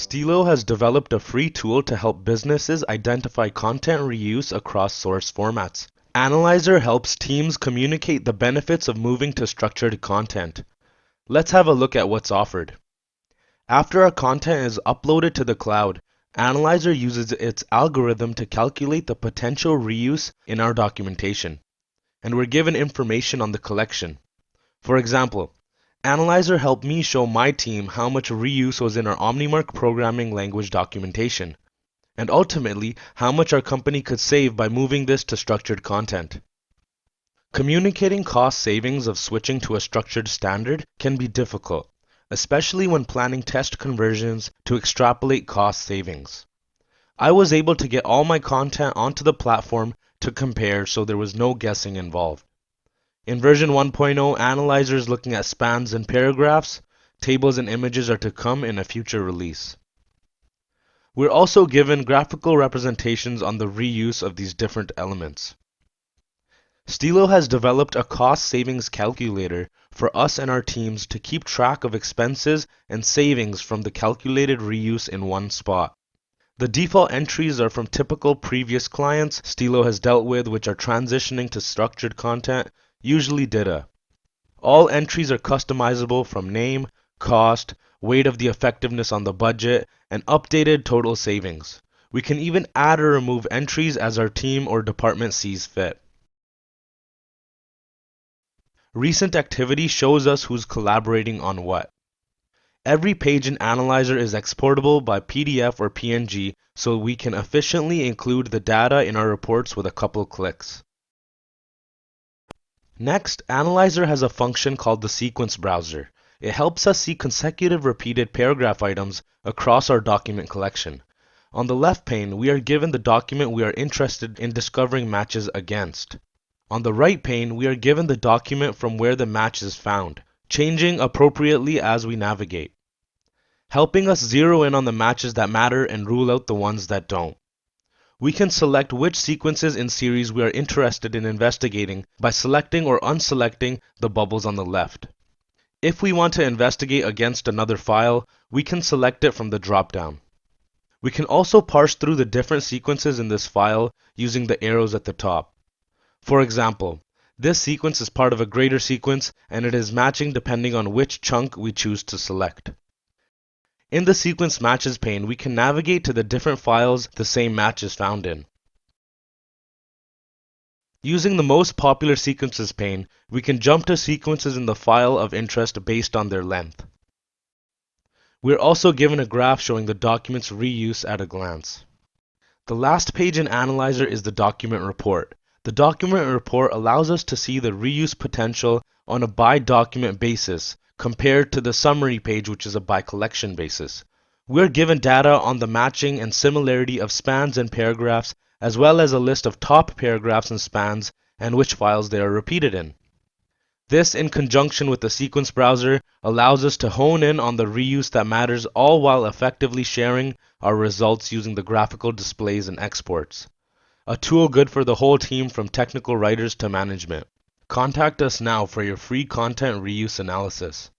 Stilo has developed a free tool to help businesses identify content reuse across source formats. Analyzer helps teams communicate the benefits of moving to structured content. Let's have a look at what's offered. After our content is uploaded to the cloud, Analyzer uses its algorithm to calculate the potential reuse in our documentation. And we're given information on the collection. For example, Analyzer helped me show my team how much reuse was in our OmniMark programming language documentation, and ultimately how much our company could save by moving this to structured content. Communicating cost savings of switching to a structured standard can be difficult, especially when planning test conversions to extrapolate cost savings. I was able to get all my content onto the platform to compare, so there was no guessing involved. In version 1.0, Analyzer is looking at spans and paragraphs. Tables and images are to come in a future release. We're also given graphical representations on the reuse of these different elements. Stilo has developed a cost savings calculator for us and our teams to keep track of expenses and savings from the calculated reuse in one spot. The default entries are from typical previous clients Stilo has dealt with, which are transitioning to structured content, usually DITA. All entries are customizable from name, cost, weight of the effectiveness on the budget, and updated total savings. We can even add or remove entries as our team or department sees fit. Recent activity shows us who's collaborating on what. Every page in Analyzer is exportable by PDF or PNG, so we can efficiently include the data in our reports with a couple clicks. Next, Analyzer has a function called the sequence browser. It helps us see consecutive repeated paragraph items across our document collection. On the left pane, we are given the document we are interested in discovering matches against. On the right pane, we are given the document from where the match is found, changing appropriately as we navigate, helping us zero in on the matches that matter and rule out the ones that don't. We can select which sequences in series we are interested in investigating by selecting or unselecting the bubbles on the left. If we want to investigate against another file, we can select it from the drop-down. We can also parse through the different sequences in this file using the arrows at the top. For example, this sequence is part of a greater sequence and it is matching depending on which chunk we choose to select. In the Sequence Matches pane, we can navigate to the different files the same match is found in. Using the Most Popular Sequences pane, we can jump to sequences in the file of interest based on their length. We're also given a graph showing the document's reuse at a glance. The last page in Analyzer is the document report. The document report allows us to see the reuse potential on a by-document basis, compared to the summary page, which is a by collection basis. We're given data on the matching and similarity of spans and paragraphs, as well as a list of top paragraphs and spans and which files they are repeated in. This, in conjunction with the sequence browser, allows us to hone in on the reuse that matters, all while effectively sharing our results using the graphical displays and exports. A tool good for the whole team, from technical writers to management. Contact us now for your free content reuse analysis.